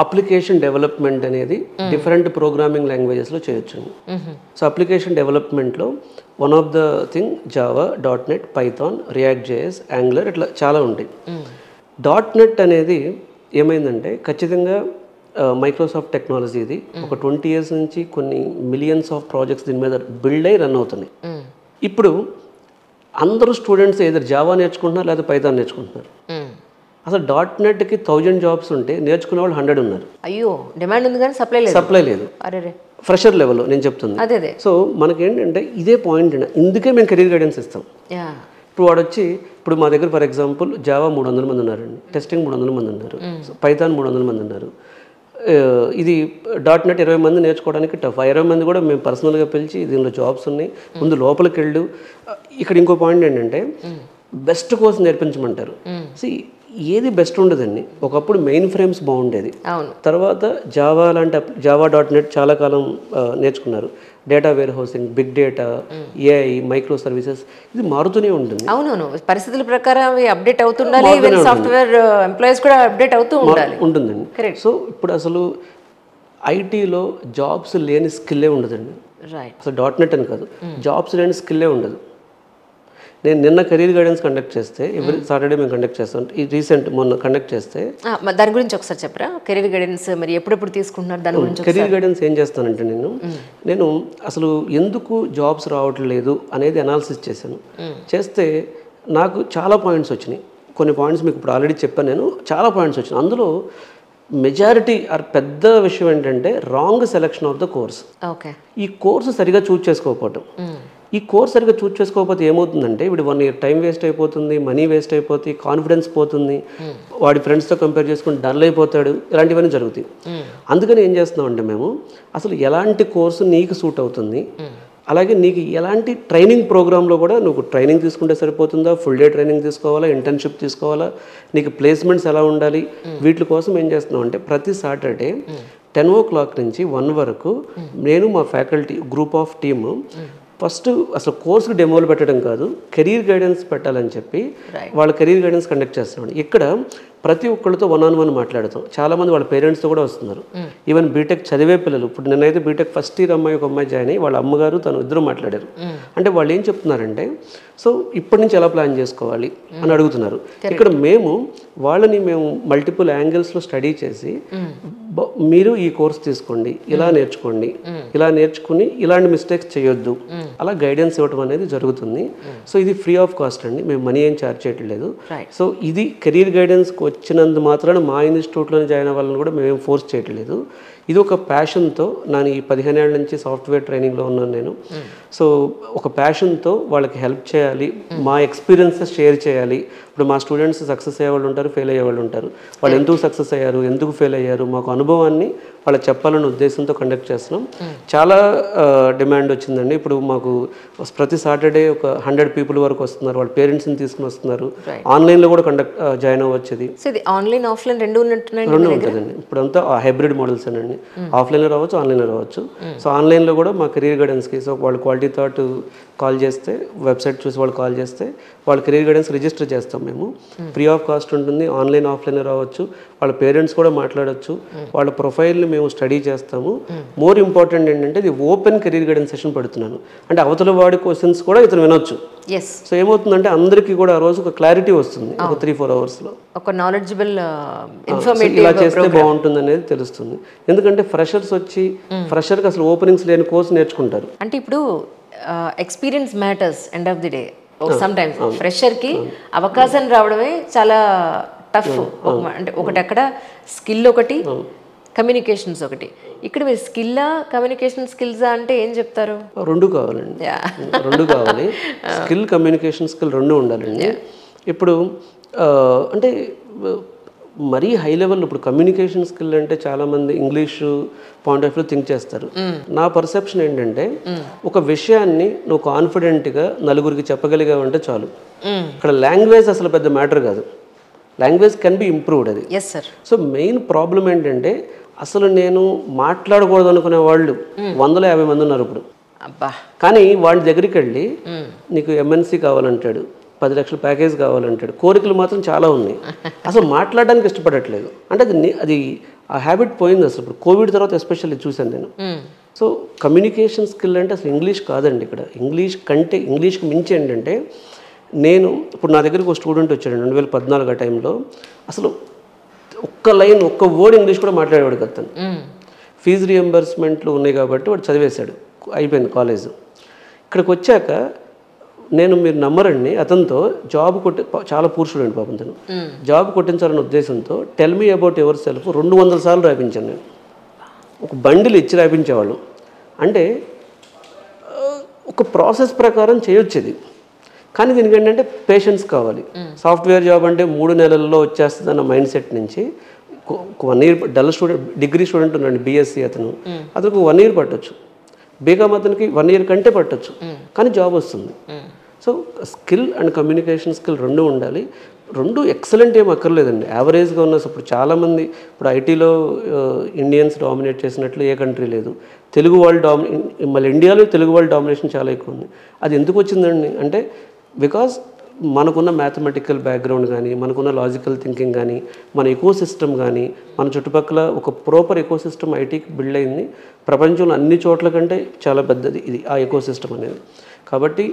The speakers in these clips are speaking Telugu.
అప్లికేషన్ డెవలప్మెంట్ అనేది డిఫరెంట్ ప్రోగ్రామింగ్ లాంగ్వేజెస్లో చేయొచ్చు. సో అప్లికేషన్ డెవలప్మెంట్లో one of the thing Java, .NET, Python, react JS, angular ఇట్లా చాలా ఉంటాయి. .NET అనేది ఏమైందంటే ఖచ్చితంగా మైక్రోసాఫ్ట్ టెక్నాలజీ ఇది ఒక 20 years నుంచి కొన్ని మిలియన్స్ ఆఫ్ ప్రాజెక్ట్స్ దీని మీద బిల్డ్ అయ్యి రన్ అవుతున్నాయి. ఇప్పుడు అందరూ స్టూడెంట్స్ ఏదో జావా నేర్చుకుంటున్నారు లేదా పైథాన్ నేర్చుకుంటున్నారు. అసలు .NETకి 1000 jobs ఉంటే నేర్చుకునే వాళ్ళు 100 ఉన్నారు. అయ్యో, డిమాండ్ ఉంది కానీ సప్లై లేదు. ఫ్రెషర్ లెవెల్లో నేను చెప్తుంది. సో మనకేంటంటే ఇదే పాయింట్, ఇందుకే మేము కెరీర్ గైడెన్స్ ఇస్తాం. ఇప్పుడు వాడు వచ్చి ఇప్పుడు మా దగ్గర ఫర్ ఎగ్జాంపుల్ జావా 300 మంది ఉన్నారండి, టెస్టింగ్ 300 మంది ఉన్నారు, పైథాన్ 300 మంది ఉన్నారు. ఇది .NET 20 మంది నేర్చుకోవడానికి టఫ్. 20 మంది కూడా మేము పర్సనల్గా పిలిచి దీనిలో జాబ్స్ ఉన్నాయి, ముందు లోపలికి వెళ్ళు. ఇక్కడ ఇంకో పాయింట్ ఏంటంటే బెస్ట్ కోర్స్ నేర్పించమంటారు. ఏది బెస్ట్ ఉండదండి. ఒకప్పుడు మెయిన్ ఫ్రేమ్స్ బాగుండేది, తర్వాత జావా .NET చాలా కాలం నేర్చుకున్నారు. Data warehousing, big data, AI, micro services, ఇది మారుతూనే ఉంటుంది. అవునవును, పరిస్థితుల ప్రకారం అప్డేట్ అవుతుండాలి. సాఫ్ట్వేర్ ఎంప్లాయీస్ కూడా అప్డేట్ అవుతూ ఉంటుందండి. సో ఇప్పుడు అసలు ఐటీలో జాబ్స్ లేని స్కిల్లే ఉండదండి. అసలు .NET అని కాదు, జాబ్స్ లేని స్కిల్లే ఉండదు. నేను నిన్న కెరీర్ గైడెన్స్ కండక్ట్ చేస్తే, ఎవ్రీ సాటర్డే మేము కండక్ట్ చేస్తాం. ఈ రీసెంట్ మొన్న కండక్ట్ చేస్తే దాని గురించి ఒకసారి చెప్పరా? కెరీర్ గైడెన్స్ మరి ఎప్పుడెప్పుడు తీసుకుంటున్నారు దాని గురించి? కెరీర్ గైడెన్స్ ఏం చేస్తానంటే నేను అసలు ఎందుకు జాబ్స్ రావట్లేదు అనేది అనాలిసిస్ చేశాను. చేస్తే నాకు చాలా పాయింట్స్ వచ్చినాయి. కొన్ని పాయింట్స్ మీకు ఇప్పుడు ఆల్రెడీ చెప్పాను, నేను చాలా పాయింట్స్ వచ్చినాయి. అందులో మెజారిటీ పెద్ద విషయం ఏంటంటే wrong selection of the course. ఈ కోర్సు సరిగా చూజ్ చేసుకోకపోవటం. ఈ కోర్స్ సరిగ్గా చూజ్ చేసుకోకపోతే ఏమవుతుందంటే ఇప్పుడు 1 year టైం వేస్ట్ అయిపోతుంది, మనీ వేస్ట్ అయిపోతుంది, కాన్ఫిడెన్స్ పోతుంది, వాడి ఫ్రెండ్స్తో కంపేర్ చేసుకుని డల్ అయిపోతాడు, ఇలాంటివన్నీ జరుగుతాయి. అందుకని ఏం చేస్తున్నామంటే మేము అసలు ఎలాంటి కోర్సు నీకు సూట్ అవుతుంది, అలాగే నీకు ఎలాంటి ట్రైనింగ్ ప్రోగ్రాంలో కూడా నువ్వు ట్రైనింగ్ తీసుకుంటే సరిపోతుందా, ఫుల్ డే ట్రైనింగ్ తీసుకోవాలా, ఇంటర్న్షిప్ తీసుకోవాలా, నీకు ప్లేస్మెంట్స్ ఎలా ఉండాలి, వీటి కోసం ఏం చేస్తున్నాం అంటే ప్రతి సాటర్డే 10 o'clock నుంచి 1 వరకు నేను మా faculty group of team first అసలు కోర్సుకు డెమోలు పెట్టడం కాదు, కెరీర్ గైడెన్స్ పెట్టాలని చెప్పి వాళ్ళ కెరీర్ గైడెన్స్ కండక్ట్ చేస్తున్నాడు. ఇక్కడ ప్రతి ఒక్కళ్ళతో 1-on-1 మాట్లాడుతాం. చాలామంది వాళ్ళ పేరెంట్స్తో కూడా వస్తున్నారు. ఈవెన్ బీటెక్ చదివే పిల్లలు, ఇప్పుడు నిన్నైతే బీటెక్ ఫస్ట్ ఇయర్ అమ్మాయి, ఒక అమ్మాయి జాయిన్ అయ్యి వాళ్ళ అమ్మగారు తను ఇద్దరు మాట్లాడారు. అంటే వాళ్ళు ఏం చెప్తున్నారంటే సో ఇప్పటి నుంచి ఎలా ప్లాన్ చేసుకోవాలి అని అడుగుతున్నారు. ఇక్కడ మేము మల్టిపుల్ యాంగిల్స్లో స్టడీ చేసి మీరు ఈ కోర్స్ తీసుకోండి, ఇలా నేర్చుకోండి, ఇలా నేర్చుకుని ఇలాంటి మిస్టేక్స్ చేయొద్దు, అలా గైడెన్స్ ఇవ్వడం అనేది జరుగుతుంది. సో ఇది ఫ్రీ ఆఫ్ కాస్ట్ అండి, మేము మనీ ఏం ఛార్జ్ చేయట్లేదు. సో ఇది కెరీర్ గైడెన్స్కి వచ్చినందు మాత్రాన మా ఇన్స్టిట్యూట్లోనే జాయిన్ అవ్వాలని కూడా మేము ఫోర్స్ చేయట్లేదు. ఇది ఒక ప్యాషన్తో, నేను ఈ 15 ఏళ్ళ నుంచి సాఫ్ట్వేర్ ట్రైనింగ్లో ఉన్నాను నేను. సో ఒక ప్యాషన్తో వాళ్ళకి హెల్ప్ చేయాలి, మా ఎక్స్పీరియన్సెస్ షేర్ చేయాలి. ఇప్పుడు మా స్టూడెంట్స్ సక్సెస్ అయ్యేవాళ్ళు ఉంటారు, ఫెయిల్ అయ్యేవాళ్ళు ఉంటారు. వాళ్ళు ఎందుకు సక్సెస్ అయ్యారు, ఎందుకు ఫెయిల్ అయ్యారు, మాకు అనుభవాన్ని వాళ్ళకి చెప్పాలనే ఉద్దేశంతో కండక్ట్ చేస్తున్నాం. చాలా డిమాండ్ వచ్చిందండి. ఇప్పుడు మాకు ప్రతి సాటర్డే ఒక 100 people వరకు వస్తున్నారు, వాళ్ళ పేరెంట్స్ని తీసుకుని వస్తున్నారు. ఆన్లైన్లో కూడా జాయిన్ అవ్వచ్చుది. ఆన్లైన్ ఆఫ్లైన్ రెండు ఉంటుందండి. ఇప్పుడంతా హైబ్రిడ్ మోడల్స్ అండి, ఆఫ్లైన్లో రావచ్చు, ఆన్లైన్లో రావచ్చు. సో ఆన్లైన్లో కూడా మా కెరీర్ గైడెన్స్కి సో వాళ్ళు క్వాలిటీ థాట్ కాల్ చేస్తే, వెబ్సైట్ చూసి వాళ్ళు కాల్ చేస్తే వాళ్ళ కెరీర్ గైడెన్స్ రిజిస్టర్ చేస్తాం మేము. ఫ్రీ ఆఫ్ కాస్ట్ ఉంటుంది, ఆన్లైన్ ఆఫ్లైన్ రావచ్చు, వాళ్ళ పేరెంట్స్ కూడా మాట్లాడచ్చు, వాళ్ళ ప్రొఫైల్ని మేము స్టడీ చేస్తాము. మోర్ ఇంపార్టెంట్ ఏంటంటే ఇది ఓపెన్ కెరీర్ గైడెన్స్ సెషన్ పెడుతున్నాను, అంటే అవతల వాడి క్వశ్చన్స్ కూడా ఇతను వినొచ్చు. సో ఏమవుతుందంటే అందరికీ కూడా ఆ రోజు ఒక క్లారిటీ వస్తుంది, ఒక 3-4 hours ఒక నాలెడ్జబుల్ ఇలా చేస్తే బాగుంటుంది అనేది తెలుస్తుంది. ఎందుకంటే ఫ్రెషర్కి అసలు ఓపెనింగ్స్ లేని కోర్స్ నేర్చుకుంటారు. అంటే ఇప్పుడు experience matters end of the day. Sometimes ఫ్రెషర్కి అవకాశం రావడమే చాలా టఫ్. అంటే ఒకటి అక్కడ స్కిల్ ఒకటి, కమ్యూనికేషన్స్ ఒకటి. ఇక్కడ మీరు స్కిల్లా కమ్యూనికేషన్ స్కిల్సా అంటే ఏం చెప్తారు? రెండు కావాలండి, రెండు కావాలి. స్కిల్, కమ్యూనికేషన్ స్కిల్ రెండు ఉండాలండి. ఇప్పుడు అంటే మరీ హై లెవెల్, ఇప్పుడు కమ్యూనికేషన్ స్కిల్ అంటే చాలామంది English point of view think చేస్తారు. నా పర్సెప్షన్ ఏంటంటే ఒక విషయాన్ని నువ్వు కాన్ఫిడెంట్గా నలుగురికి చెప్పగలిగావంటే చాలు. ఇక్కడ లాంగ్వేజ్ అసలు పెద్ద మ్యాటర్ కాదు, లాంగ్వేజ్ కెన్ బి ఇంప్రూవ్డ్ అది. సో మెయిన్ ప్రాబ్లం ఏంటంటే అసలు నేను మాట్లాడకూడదు అనుకునే వాళ్ళు 150 మంది ఉన్నారు ఇప్పుడు. కానీ వాళ్ళ దగ్గరికి వెళ్ళి నీకు ఎంఎన్సీ కావాలంటాడు, 10 లక్షల ప్యాకేజ్ కావాలంటాడు, కోరికలు మాత్రం చాలా ఉన్నాయి, అసలు మాట్లాడడానికి ఇష్టపడట్లేదు. అంటే అది ఆ హ్యాబిట్ పోయింది అసలు. ఇప్పుడు కోవిడ్ తర్వాత ఎస్పెషల్లీ చూశాను నేను. సో కమ్యూనికేషన్ స్కిల్ అంటే అసలు ఇంగ్లీష్ కాదండి ఇక్కడ. ఇంగ్లీష్కి మించి ఏంటంటే, నేను ఇప్పుడు నా దగ్గరికి ఒక స్టూడెంట్ వచ్చాడు 2014 ఆ టైంలో. అసలు ఒక్క వర్డ్ ఇంగ్లీష్ కూడా మాట్లాడేవాడు కదా తను. ఫీజు రియంబర్స్మెంట్లు ఉన్నాయి కాబట్టి వాడు చదివేశాడు, అయిపోయింది కాలేజ్. ఇక్కడికి వచ్చాక మీరు నమ్మరండి, అతనితో జాబ్ చాలా పూర్ స్టూడెంట్ పాపం తను. జాబ్ కొట్టించాలనే ఉద్దేశంతో tell me about your self 200 సార్లు రాయించాను నేను. ఒక బండిల్ ఇచ్చి రాయించేవాళ్ళు. అంటే ఒక ప్రాసెస్ ప్రకారం చేయొచ్చు ఇది. కానీ దీనికి ఏంటంటే పేషెన్స్ కావాలి. సాఫ్ట్వేర్ జాబ్ అంటే 3 నెలల్లో వచ్చేస్తుంది అన్న మైండ్ సెట్ నుంచి 1 year, dull student, degree student ఉన్నాడు బీఎస్సీ అతనికి 1 ఇయర్ పట్టొచ్చు, బీకామ్ అతనికి 1 ఇయర్ కంటే పట్టొచ్చు, కానీ జాబ్ వస్తుంది. So skill and communication skill 2 ఉండాలి. 2 ఎక్సలెంట్ ఏం అక్కర్లేదండి, యావరేజ్గా ఉన్న. ఇప్పుడు చాలామంది ఇప్పుడు ఐటీలో ఇండియన్స్ డామినేట్ చేసినట్లు ఏ కంట్రీ లేదు. తెలుగు వాళ్ళు మళ్ళీ ఇండియాలో తెలుగు వాళ్ళ డామినేషన్ చాలా ఎక్కువ ఉంది. అది ఎందుకు వచ్చిందండి అంటే, బికాజ్ మనకున్న మ్యాథమెటికల్ బ్యాక్గ్రౌండ్ కానీ, మనకున్న లాజికల్ థింకింగ్ కానీ, మన ఎకో సిస్టమ్ కానీ, మన చుట్టుపక్కల ఒక ప్రాపర్ ఎకో సిస్టమ్ ఐటీకి బిల్డ్ అయింది. ప్రపంచంలో అన్ని చోట్ల కంటే చాలా పెద్దది ఇది, ఆ ఎకో సిస్టమ్ అనేది. కాబట్టి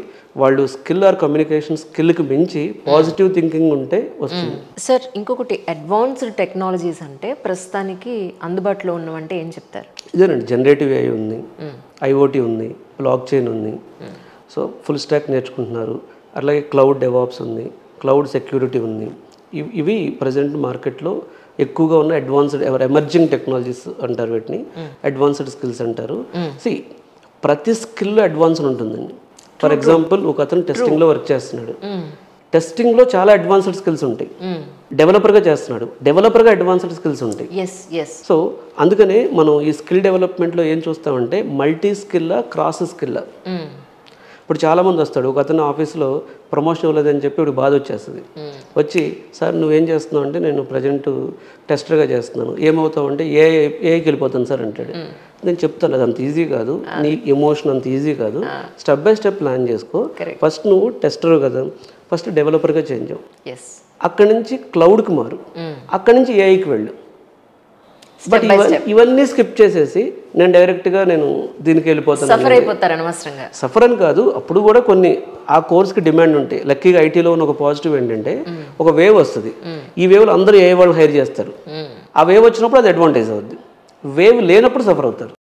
వాళ్ళు స్కిల్ ఆర్ కమ్యూనికేషన్ స్కిల్కి మించి పాజిటివ్ థింకింగ్ ఉంటే వస్తుంది. సార్, ఇంకొకటి అడ్వాన్స్డ్ టెక్నాలజీస్ అంటే ప్రస్తుతానికి అందుబాటులో ఉన్నవంటే ఏం చెప్తారు? ఇదేనండి, జనరేటివ్ ఏఐ ఉంది, ఐఓటీ ఉంది, బ్లాక్ చైన్ ఉంది. సో ఫుల్ స్టాక్ నేర్చుకుంటున్నారు. అలాగే క్లౌడ్ డెవాప్స్ ఉంది, క్లౌడ్ సెక్యూరిటీ ఉంది. ఇవి ప్రజెంట్ మార్కెట్లో ఎక్కువగా ఉన్న అడ్వాన్స్డ్ ఎమర్జింగ్ టెక్నాలజీస్ అంటారు వీటిని, అడ్వాన్స్డ్ స్కిల్స్ అంటారు. ప్రతి స్కిల్ అడ్వాన్స్డ్ ఉంటుందండి. ఫర్ ఎగ్జాంపుల్, ఒక అతను టెస్టింగ్లో వర్క్ చేస్తున్నాడు, టెస్టింగ్లో చాలా అడ్వాన్స్డ్ స్కిల్స్ ఉంటాయి. డెవలపర్గా చేస్తున్నాడు, డెవలపర్గా అడ్వాన్స్డ్ స్కిల్స్ ఉంటాయి. సో అందుకనే మనం ఈ స్కిల్ డెవలప్మెంట్లో ఏం చూస్తామంటే, మల్టీ స్కిల్లా క్రాస్ స్కిల్లా. ఇప్పుడు చాలామంది వస్తాడు, ఒక అతను ఆఫీస్లో ప్రమోషన్ ఇవ్వలేదని చెప్పి ఇప్పుడు బాధ వచ్చేస్తుంది. వచ్చి, సార్ నువ్వేం చేస్తున్నావు అంటే, నేను ప్రజెంట్ టెస్టర్గా చేస్తున్నాను. ఏమవుతావు అంటే, ఏఐకి వెళ్ళిపోతాను సార్ అంటాడు. నేను చెప్తాను, అది అంత ఈజీ కాదు, నీ ఎమోషన్ అంత ఈజీ కాదు, స్టెప్ బై స్టెప్ ప్లాన్ చేసుకో. ఫస్ట్ నువ్వు టెస్టర్ కదా, ఫస్ట్ డెవలపర్గా చేంజ్ అవ్వు, అక్కడి నుంచి క్లౌడ్కి మారు, అక్కడి నుంచి ఏఐకి వెళ్ళు. బట్ ఇవన్నీ స్కిప్ చేసేసి నేను డైరెక్ట్గా దీనికి వెళ్ళిపోతాను. సఫర్ అని కాదు, అప్పుడు కూడా కొన్ని ఆ కోర్స్కి డిమాండ్ ఉంటాయి. లక్కీగా ఐటీలో ఉన్న ఒక పాజిటివ్ ఏంటంటే, ఒక వేవ్ వస్తుంది, ఈ వేవ్లో అందరూ ఏఐ వాళ్ళని హైర్ చేస్తారు. ఆ వేవ్ వచ్చినప్పుడు అది అడ్వాంటేజ్ అవుద్ది, వేవ్ లేనప్పుడు సఫర్ అవుతారు.